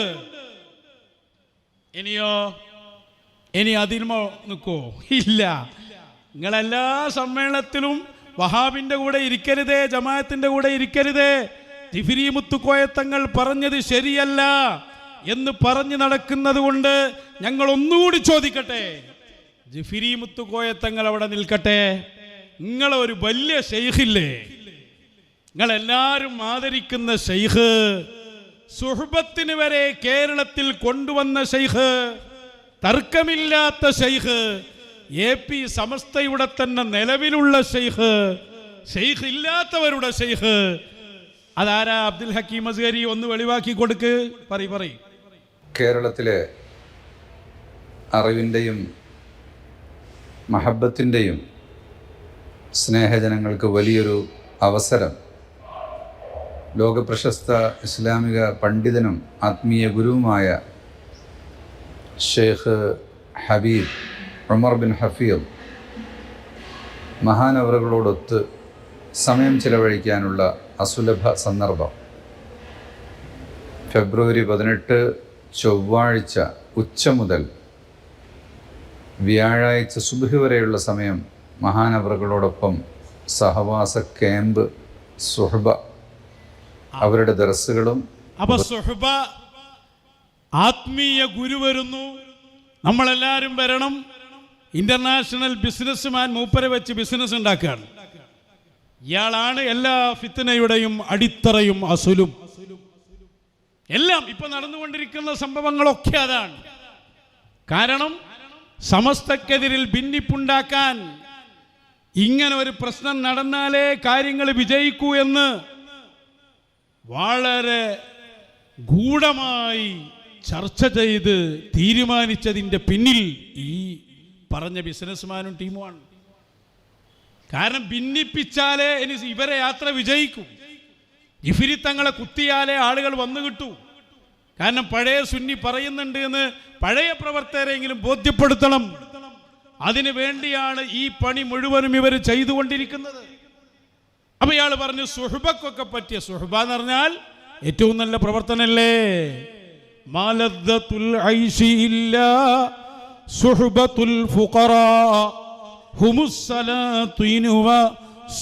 ഇനി അതിന്മോ നിൽക്കോ? ഇല്ല. നിങ്ങളെല്ലാ സമ്മേളനത്തിലും വഹാബിന്റെ കൂടെ ഇരിക്കരുതേ, ജമാഅത്തിന്റെ കൂടെ ഇരിക്കരുതേ, ജിഫ്രി മുത്തുക്കോയത്തങ്ങൾ പറഞ്ഞത് ശരിയല്ല എന്ന് പറഞ്ഞു നടക്കുന്നത് കൊണ്ട് ഞങ്ങൾ ഒന്നുകൂടി ചോദിക്കട്ടെ, ജിഫ്രി മുത്തുക്കോയത്തങ്ങൾ അവിടെ നിൽക്കട്ടെ. നിങ്ങളൊരു വലിയ ശൈഖില്ലേ, നിങ്ങളെല്ലാവരും ആദരിക്കുന്ന ശൈഖ്, സുഹബത്തിന് വരെ കേരളത്തിൽ കൊണ്ടുവന്ന ശൈഖ്, തർക്കമില്ലാത്ത ശൈഖ്, AP സമസ്തയുടെ തന്നെ നിലവിലുള്ള ശൈഖ്, ഷെയ്ഖ് ഇല്ലാത്തവരുടെ ഷെയ്ഖ് അതാരാ? അബ്ദുൽ ഹക്കീം അസ്ഗരി ഒന്ന് വെളിവാക്കി കൊടുക്ക്. പറയ്. കേരളത്തിലെ അറിവിൻ്റെയും മഹബത്തിൻ്റെയും സ്നേഹജനങ്ങൾക്ക് വലിയൊരു അവസരം ലോകപ്രശസ്ത ഇസ്ലാമിക പണ്ഡിതനും ആത്മീയ ഗുരുവുമായ ഷെയ്ഖ് ഹബീബ് ഉമർ ബിൻ ഹഫീദ് മഹാനവറുകളോടൊത്ത് സമയം ചിലവഴിക്കാനുള്ള അസുലഭ സന്ദർഭം. ഫെബ്രുവരി 18 ചൊവ്വാഴ്ച ഉച്ച മുതൽ വ്യാഴാഴ്ച സുബ്ഹ് വരെയുള്ള സമയം മഹാനവറുകളോടൊപ്പം സഹവാസ ക്യാമ്പ് സുഹബ, അവരുടെ ദർസുകളും. അപ്പൊ സുഹബ ആത്മീയ ഗുരു വരുന്നു, നമ്മളെല്ലാവരും വരണം. ഇന്റർനാഷണൽ ബിസിനസ്മാൻ മൂപ്പരെ വെച്ച് ബിസിനസ് ഉണ്ടാക്കുകയാണ്. ഇയാളാണ് എല്ലാ ഫിത്നയുടെയും അടിത്തറയും അസുലും എല്ലാം. ഇപ്പൊ നടന്നുകൊണ്ടിരിക്കുന്ന സംഭവങ്ങളൊക്കെ അതാണ്. കാരണം സമസ്തക്കെതിരിൽ ഭിന്നിപ്പുണ്ടാക്കാൻ ഇങ്ങനെ ഒരു പ്രശ്നം നടന്നാലേ കാര്യങ്ങൾ വിജയിക്കൂ എന്ന് വളരെ ഗൂഢമായി ചർച്ച ചെയ്ത് തീരുമാനിച്ചതിൻ്റെ പിന്നിൽ ഈ പറഞ്ഞ ബിസിനസ്മാനും ടീമുമാണ്. കാരണം ഭിന്നിപ്പിച്ചാലേ ഇനി ഇവരെ യാത്ര വിജയിക്കും. ജിഫിരി തങ്ങളെ കുത്തിയാലേ ആളുകൾ വന്നു കിട്ടൂ. കാരണം പഴയ സുന്നി പറയുന്നുണ്ട് എന്ന് പഴയ പ്രവർത്തകരെങ്കിലും ബോധ്യപ്പെടുത്തണം. അതിനു വേണ്ടിയാണ് ഈ പണി മുഴുവനും ഇവർ ചെയ്തുകൊണ്ടിരിക്കുന്നത്. അപ്പൊ ഇയാൾ പറഞ്ഞു സുഹബക്കൊക്കെ പറ്റിയ, സുഹബ എന്ന് പറഞ്ഞാൽ ഏറ്റവും നല്ല പ്രവർത്തനല്ലേ. മാലദ്ദത്തുൽ ഐശി ഇല്ലാ സുഹബത്തുൽ ഫുഖറാ ഹുമുസ്സലാത്വീനു വ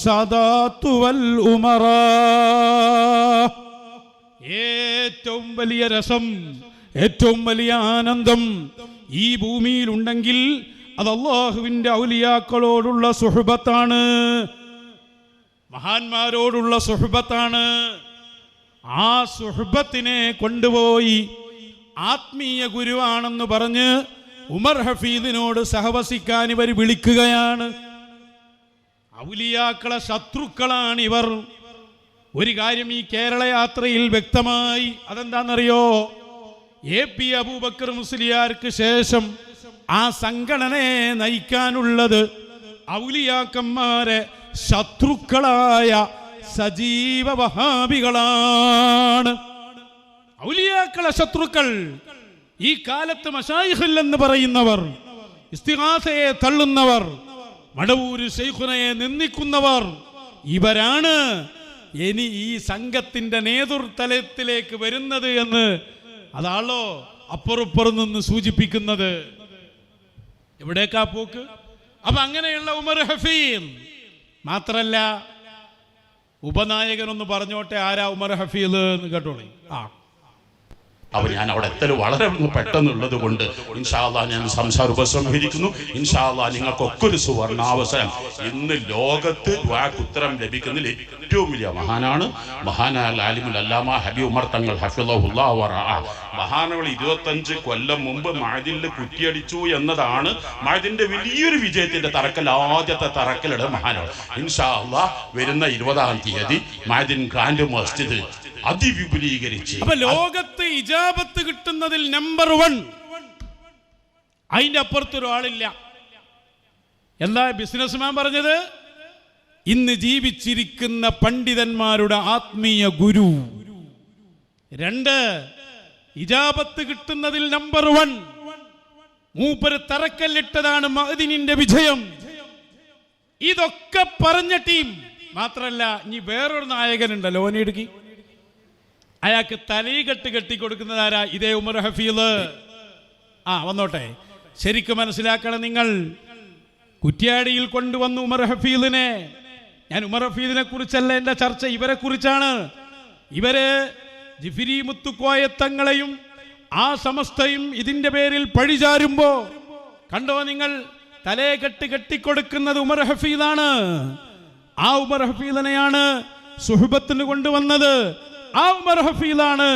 സദാത്തു വൽ ഉമറാ. ഏറ്റവും വലിയ രസം, ഏറ്റവും വലിയ ആനന്ദം ഈ ഭൂമിയിൽ ഉണ്ടെങ്കിൽ അത് അല്ലാഹുവിൻ്റെ ഔലിയാക്കളോടുള്ള സുഹബത്താണ്, മഹാന്മാരോടുള്ള സുഹബത്താണ്. ആ സുഹബത്തിനെ കൊണ്ടുപോയി ആത്മീയ ഗുരുവാണെന്ന് പറഞ്ഞ് ഉമർ ഹഫീദിനോട് സഹവസിക്കാൻ ഇവർ വിളിക്കുകയാണ്. ഔലിയാക്കളെ ശത്രുക്കളാണ് ഇവർ. ഒരു കാര്യം ഈ കേരള യാത്രയിൽ വ്യക്തമായി. അതെന്താണെന്നറിയോ? AP അബൂബക്കർ മുസ്ലിയാർക്ക് ശേഷം ആ സംഘടനയെ നയിക്കാനുള്ളത് ഔലിയാക്കന്മാരെ ശത്രുക്കളായ സജീവ വഹാബികളാണ്. ഔലിയാക്കളെ ശത്രുക്കൾ ഈ കാലത്ത് മശായിഖിൽ എന്ന് പറയുന്നവർ, ഇസ്തിഗാസയെ തള്ളുന്നവർ, മടവൂര് ശൈഖുനയെ നിന്ദിക്കുന്നവർ, ഇവരാണ് ഇനി ഈ സംഘത്തിന്റെ നേതൃതലത്തിലേക്ക് വരുന്നത് എന്ന് അതാണല്ലോ അപ്പുറപ്പുറം നിന്ന് സൂചിപ്പിക്കുന്നത്. എവിടേക്കാ പോക്ക്? അപ്പൊ അങ്ങനെയുള്ള ഉമർ ഹഫീദ് മാത്രല്ല, ഉപനായകനൊന്ന് പറഞ്ഞോട്ടെ, ആരാ ഉമർ ഹഫീദ് എന്ന് കേട്ടോളി. അപ്പോൾ ഞാൻ അവിടെ എത്തൽ വളരെ പെട്ടെന്നുള്ളത് കൊണ്ട് ഇൻഷാ അല്ലാഹ് ഞാൻ സംസാരം ഉപസംഹരിക്കുന്നു. ഇൻഷാ അല്ലാഹ് നിങ്ങൾക്കൊക്കെ ഒരു സുവർണാവസരം. ഇന്ന് ലോകത്ത് ദുആക്ക് ഉത്തരം ലഭിക്കുന്നതിൽ ഏറ്റവും വലിയ മഹാനാണ് മഹാനായ ആലിമുൽ അല്ലാമ ഹബീബ് ഉമർ തങ്ങൾ ഹഫിളഹുല്ലാഹു വറഅ. മഹാനവൾ 25 കൊല്ലം മുമ്പ് മഅദിനിൽ കുറ്റിയടിച്ചു എന്നതാണ് മഅദിന്റെ വലിയൊരു വിജയത്തിന്റെ തറക്കൽ, ആദ്യത്തെ തറക്കലുടെ മഹാനവൾ. ഇൻഷാ അല്ലാഹ് വരുന്ന 20-ാം തീയതി മഅദിൻ ഗ്രാൻഡ് മസ്ജിദ് അതിവിപുലീകരിച്ച്. അപ്പൊ ലോകത്ത് ഇജാബത്ത് കിട്ടുന്നതിൽ നമ്പർ 1, അതിന്റെ അപ്പുറത്തൊരാളില്ല. എന്താ ബിസിനസ്മാൻ പറഞ്ഞത്? ഇന്ന് ജീവിച്ചിരിക്കുന്ന പണ്ഡിതന്മാരുടെ ആത്മീയ ഗുരു. 2, ഇജാബത്ത് കിട്ടുന്നതിൽ നമ്പർ 1 മൂപ്പര് തറക്കല്ലിട്ടതാണ് മഅദിനിന്റെ വിജയം. ഇതൊക്കെ പറഞ്ഞ ടീം മാത്രല്ല, ഇനി വേറൊരു നായകനുണ്ടല്ലോ, ഓനിടുക്കി, അയാൾക്ക് തലീകെട്ട് കെട്ടിക്കൊടുക്കുന്നത് ആരാ? ഇതേ ഉമർ ഹഫീദ്. വന്നോട്ടെ, ശരിക്കും മനസ്സിലാക്കണം നിങ്ങൾ. കുറ്റ്യാടിയിൽ കൊണ്ടുവന്നു ഉമർ ഹഫീദിനെ. ഞാൻ ഉമർ ഹഫീദിനെ കുറിച്ചല്ല എൻ്റെ ചർച്ച, ഇവരെ കുറിച്ചാണ്. ഇവര് ജിഫിരി മുത്തുക്കോയത്തങ്ങളെയും ആ സമസ്തയും ഇതിൻ്റെ പേരിൽ പഴിചാരുമ്പോ കണ്ടോ നിങ്ങൾ, തലയെക്കെട്ട് കെട്ടിക്കൊടുക്കുന്നത് ഉമർ ഹഫീദാണ്. ആ ഉമർ ഹഫീദിനെയാണ് സുഹബത്തിന് കൊണ്ടുവന്നത്. ആ ഉമർ ഹഫീദാണ്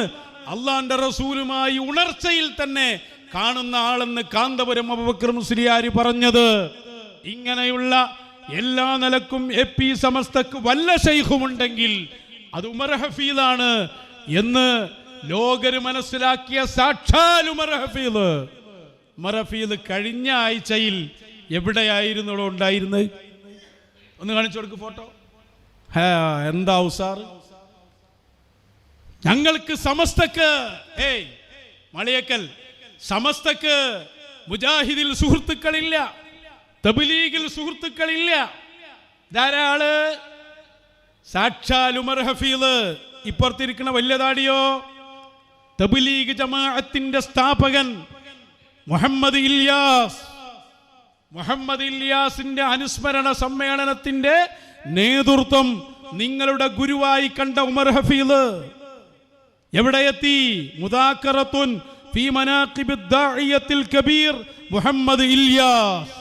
അള്ളാന്റെ റസൂലുമായി ഉണർച്ചയിൽ തന്നെ കാണുന്ന ആളെന്ന് കാന്തപുരം അബൂബക്കർ മുസ്ലിയാർ പറഞ്ഞത്. ഇങ്ങനെയുള്ള എല്ലാ നിലക്കും AP സമസ്തക്ക് വല്ല ശൈഖുമുണ്ടെങ്കിൽ അത് ഉമർ ഹഫീദാണ് എന്ന് ലോകര് മനസ്സിലാക്കിയ സാക്ഷാൽ ഉമർ ഹഫീദ്. ഉമർ ഹഫീദ് കഴിഞ്ഞ ആഴ്ചയിൽ എവിടെയായിരുന്നു ഉണ്ടായിരുന്നത്? ഒന്ന് കാണിച്ചു കൊടുക്ക് ഫോട്ടോ. എന്താ ഉസാറ്? ഞങ്ങൾക്ക് സമസ്തക്ക് മളിയക്കൽ സമസ്തക്ക് മുജാഹിദിൽ സുഹൃത്തുക്കളില്ല, തബ്ലീഗിൽ സുഹൃത്തുക്കളില്ല. ധാരാള് സാക്ഷാൽ ഉമർ ഹഫീദ്. ഇപ്പുറത്തിരിക്കുന്ന വലിയ താടിയോ തബ്ലീഗ് ജമാഅത്തിന്റെ സ്ഥാപകൻ മുഹമ്മദ് ഇല്യാസ്. മുഹമ്മദ് ഇല്യാസിന്റെ അനുസ്മരണ സമ്മേളനത്തിന്റെ നേതൃത്വം നിങ്ങളുടെ ഗുരുവായി കണ്ട ഉമർ ഹഫീദ് എവിടെയെത്തി? മുദാക്കറത്തുൻ ഫീ മനാഖിബിദ് ദാഇയത്തിൽ കബീർ മുഹമ്മദ് ഇല്യാസ്.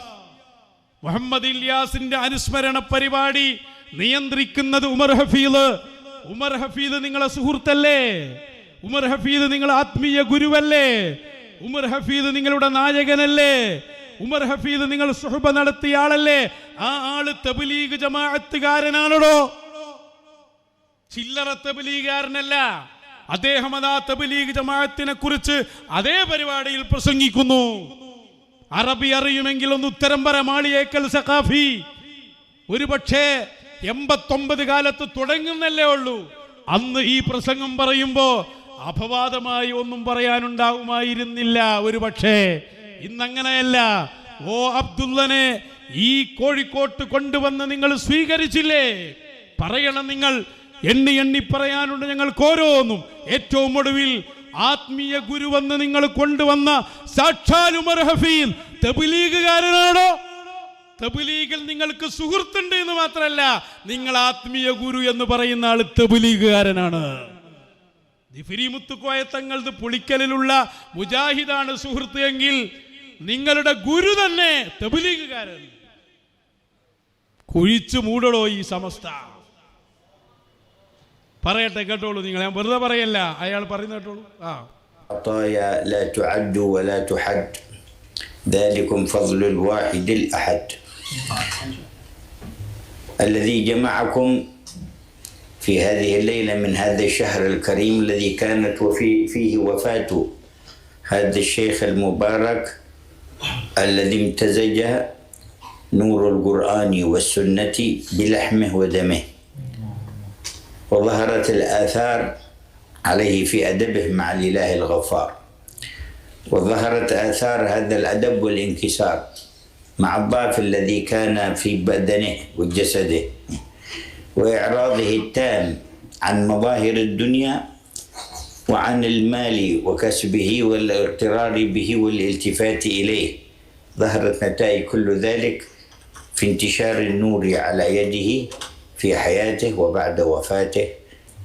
മുഹമ്മദ് ഇല്യാസിന്റെ അനുസ്മരണ പരിപാടി നിയന്ത്രിക്കുന്നത് ഉമർ ഹഫീദ്. ഉമർ ഹഫീദ് നിങ്ങളെ സുഹൃത്തല്ലേ? ഉമർ ഹഫീദ് നിങ്ങളെ ആത്മീയ ഗുരുവല്ലേ? ഉമർ ഹഫീദ് നിങ്ങളുടെ നായകനല്ലേ? ഉമർ ഹഫീദ് നിങ്ങൾ സുഹബ നടത്തിയ ആളല്ലേ? ആ ആള് തബ്ലീഗ് ജമാഅത്തുകാരനാണോ? ചില്ലറ തബ്ലീഗുകാരനല്ല. അദ്ദേഹം അതാ തബ്ലീഗ് ജമാഅത്തിനെ കുറിച്ച് അതേ പരിപാടിയിൽ പ്രസംഗിക്കുന്നു. അറബി അറിയുമെങ്കിൽ ഒന്ന് ഉത്തരം പറ മാളിയേക്കൽ സഖാഫി. ഒരു പക്ഷേ 89 കാലത്ത് തുടങ്ങുന്നല്ലേ ഉള്ളൂ. അന്ന് ഈ പ്രസംഗം പറയുമ്പോ അപവാദമായി ഒന്നും പറയാനുണ്ടാവുമായിരുന്നില്ല ഒരു പക്ഷേ. ഇന്നങ്ങനെയല്ല. ഓ അബ്ദുള്ളനെ ഈ കോഴിക്കോട്ട് കൊണ്ടുവന്ന് നിങ്ങൾ സ്വീകരിച്ചില്ലേ? പറയണം, നിങ്ങൾ എണ്ണി എണ്ണി പറയാനുണ്ട് ഞങ്ങൾക്ക് ഓരോന്നും. ഏറ്റവും ഒടുവിൽ ആത്മീയ ഗുരുവെന്ന് നിങ്ങൾ കൊണ്ടുവന്ന സാക്ഷാൽ ഉമർ ഹഫീദ് തബ്ലീഗുകാരനാണോ? തബ്ലീഗിൽ നിങ്ങൾക്ക് സുഹൃത്തുണ്ട് എന്ന് മാത്രമല്ല, നിങ്ങൾ ആത്മീയ ഗുരു എന്ന് പറയുന്ന ആൾ തബ്ലീഗുകാരനാണ്. ദിഫിരി മുത്തുക്കോയ തങ്ങളത് പുളിക്കലിലുള്ള മുജാഹിദാണ് സുഹൃത്ത് എങ്കിൽ നിങ്ങളുടെ ഗുരു തന്നെ തബ്ലീഗുകാരൻ. കുഴിച്ചു മൂടടോ ഈ സമസ്ത. പറയട്ടെ, കേട്ടോളൂ നിങ്ങൾ. ഞാൻ വെറുതെ പറയല്ല, അയാൾ പറയുന്ന കേട്ടോളൂ. لا تعد ولا تحد ذلكم فضل الواحد الأحد الذي جمعكم في هذه الليلة من هذا الشهر الكريم الذي كانت فيه وفاة هذا الشيخ المبارك الذي امتزج نور القرآن والسنة بلحمه ودمه، وظهرت الآثار عليه في أدبه مع الإله الغفار، وظهرت آثار هذا الأدب والانكسار مع الضعف الذي كان في بدنه وجسده، وإعراضه التام عن مظاهر الدنيا وعن المال وكسبه والاغترار به والالتفات إليه. ظهرت نتائج كل ذلك في انتشار النور على يده في حياته وبعد وفاته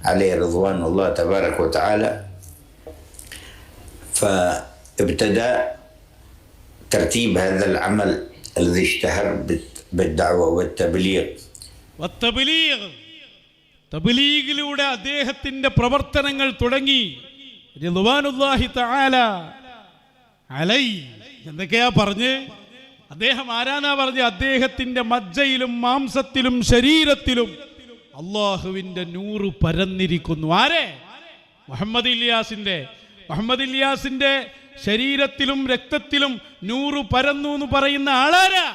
عليه رضوان الله تبارك وتعالى. فابتدأ ترتيب هذا العمل الذي اشتهر بالدعوة والتبليغ. തബ്ലീഗിലൂടെ അദ്ദേഹത്തിന്റെ പ്രവർത്തനങ്ങൾ തുടങ്ങി. റിദ്വാനുല്ലാഹി തആല അലൈ എന്തൊക്കെയാ പറഞ്ഞ്? അദ്ദേഹം ആരാനാ പറഞ്ഞ്? അദ്ദേഹത്തിന്റെ മജ്ജയിലും മാംസത്തിലും ശരീരത്തിലും അള്ളാഹുവിന്റെ നൂറ് പരന്നിരിക്കുന്നു. ആരെ? മുഹമ്മദ് ഇല്യാസിന്റെ ശരീരത്തിലും രക്തത്തിലും നൂറ് പരന്നു എന്ന് പറയുന്ന ആളാരാ?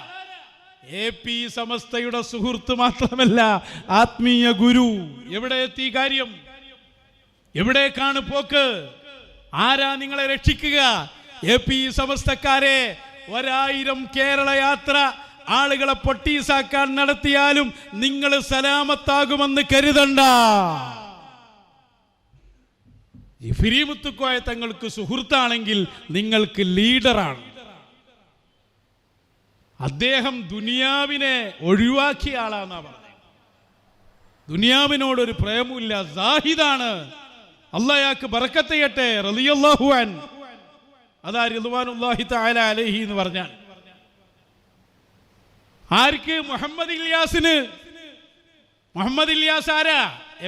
AP സമസ്തയുടെ സുഹൃത്ത് മാത്രമല്ല, ആത്മീയ ഗുരു. എവിടെ എത്തി കാര്യം? എവിടേക്കാണ് പോക്ക്? ആരാ നിങ്ങളെ രക്ഷിക്കുക? AP സമസ്തക്കാരെ 1000 കേരള യാത്ര ആളുകളെ പൊട്ടീസാക്കാൻ നടത്തിയാലും നിങ്ങൾ സലാമത്താകുമെന്ന് കരുതണ്ട. ദിഫിരി മുത്തുക്കോയ തങ്ങൾക്ക് സുഹൃത്താണെങ്കിൽ നിങ്ങൾക്ക് ലീഡറാണ്. അദ്ദേഹം ദുനിയാവിനെ ഒഴിവാക്കിയ ആളാന്നാ പറഞ്ഞത്. ദുനിയാവിനോടൊരു പ്രേമമില്ല, സാഹിദാണ്. അല്ലാഹ്യാക്ക് ബറക്കത്ത് ചെയ്യട്ടെ. റളിയല്ലാഹു അൻ. അതാ റിദ്വാനുല്ലാഹി തആല അലൈഹി എന്ന് പറഞ്ഞാൽ ആർക്ക്? മുഹമ്മദ് ഇല്യാസിന്. മുഹമ്മദ് ഇല്യാസ് ആരാ?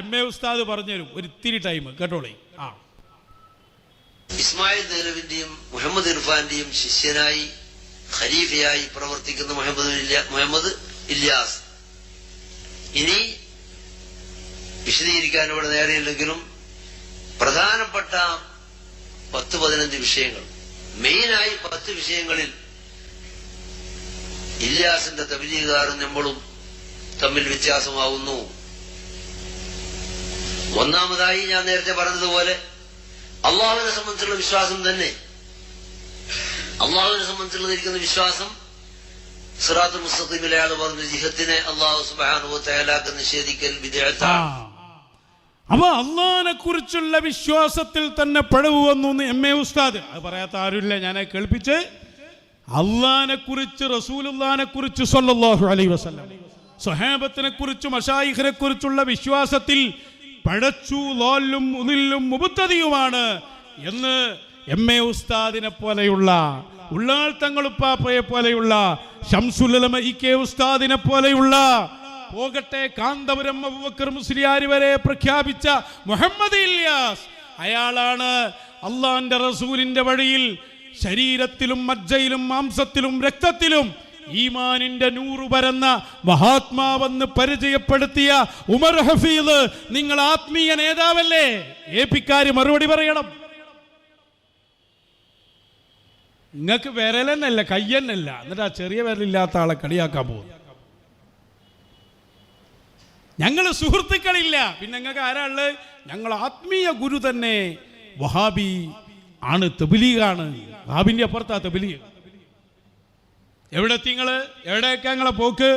MA ഉസ്താദ് പറഞ്ഞുതരും. ഒരു ഇത്തിരി ടൈം കേട്ടോളേ. ഇസ്മായിൽ ദേലവിന്റെയും മുഹമ്മദ് ഇർഫാന്റെയും ശിഷ്യനായി ഖലീഫയായി പ്രവർത്തിക്കുന്ന മുഹമ്മദ് ഇല്യാസ്. ഇനി വിശദീകരിക്കാൻ ഇവിടെ നേരെയില്ലെങ്കിലും പ്രധാനപ്പെട്ട 10-15 വിഷയങ്ങൾ, മെയിനായി 10 വിഷയങ്ങളിൽ ഇല്യാസിന്റെ തബ്ലീഗുകാരും നമ്മളും തമ്മിൽ വ്യത്യാസമാവുന്നു. ഒന്നാമതായി ഞാൻ നേരത്തെ പറഞ്ഞതുപോലെ അള്ളാഹുവിനെ സംബന്ധിച്ചുള്ള വിശ്വാസം തന്നെ. അള്ളാഹുവിനെ സംബന്ധിച്ചുള്ളതിരിക്കുന്ന വിശ്വാസം സിറാത്തുൽ മുസ്തഖീമിലെ അയാൾ പറഞ്ഞു ജിഹത്തിനെ അള്ളാഹു സുബ്ഹാനഹു വ തആലക്ക് നിഷേധിക്കൽ ബിദ്അത്താണ്. അപ്പൊ അള്ളാഹിനെ കുറിച്ചുള്ള വിശ്വാസത്തിൽ തന്നെ പിഴവ് വന്നു എന്ന് എം എ ഉസ്താദ്. അത് പറയാത്ത ആരുമില്ല, ഞാൻ കേൾപ്പിച്ച്. അള്ളാഹിനെ കുറിച്ച്, റസൂലുള്ളാഹിനെ കുറിച്ച് സ്വല്ലല്ലാഹു അലൈഹി വസല്ലം, സ്വഹാബത്തിനെ കുറിച്ച്, മശായിഖിനെ കുറിച്ചുള്ള വിശ്വാസത്തിൽ പഴച്ചു ലോലും മുതിലും മുബത്തതിയുമാണ് എന്ന് എം എ ഉസ്താദിനെ പോലെയുള്ള, ഉള്ളാൾ തങ്ങളുപ്പാപ്പയെ പോലെയുള്ള, ശംസുൽ ഉലമ ഇ കെ ഉസ്താദിനെ പോലെയുള്ള, പോകട്ടെ കാന്തപുരം അബൂബക്കർ മുസ്ലിയാർ വരെ പ്രഖ്യാപിച്ച മുഹമ്മദ് ഇല്യാസ്, അയാളാണ് അള്ളാന്റെ റസൂലിന്റെ വഴിയിൽ ശരീരത്തിലും മജ്ജയിലും മാംസത്തിലും രക്തത്തിലും ഈമാനിന്റെ നൂറ് പരന്ന മഹാത്മാവെന്ന് പരിചയപ്പെടുത്തിയ ഉമർ ഹഫീദ്. നിങ്ങൾ ആത്മീയ നേതാവല്ലേ? ഏപ്പിക്കാര് മറുപടി പറയണം. നിങ്ങൾക്ക് വിരലെന്നല്ല, കയ്യെന്നല്ല, എന്നിട്ട് ആ ചെറിയ വിരലില്ലാത്ത ആളെ കളിയാക്കാൻ പോകും. ഞങ്ങൾ സുഹൃത്തുക്കളില്ല, പിന്നെ നിങ്ങൾക്ക് ആരാള്? ഞങ്ങൾ ആത്മീയ ഗുരു തന്നെ വഹാബി ആണ്, തബ്ലീഗാണ്. വഹാബിന്റെ അപ്പുറത്താ തബ്ലീഗ്. എവിടെ നിങ്ങള്? എവിടെയൊക്കെ ഞങ്ങളെ പോക്ക്?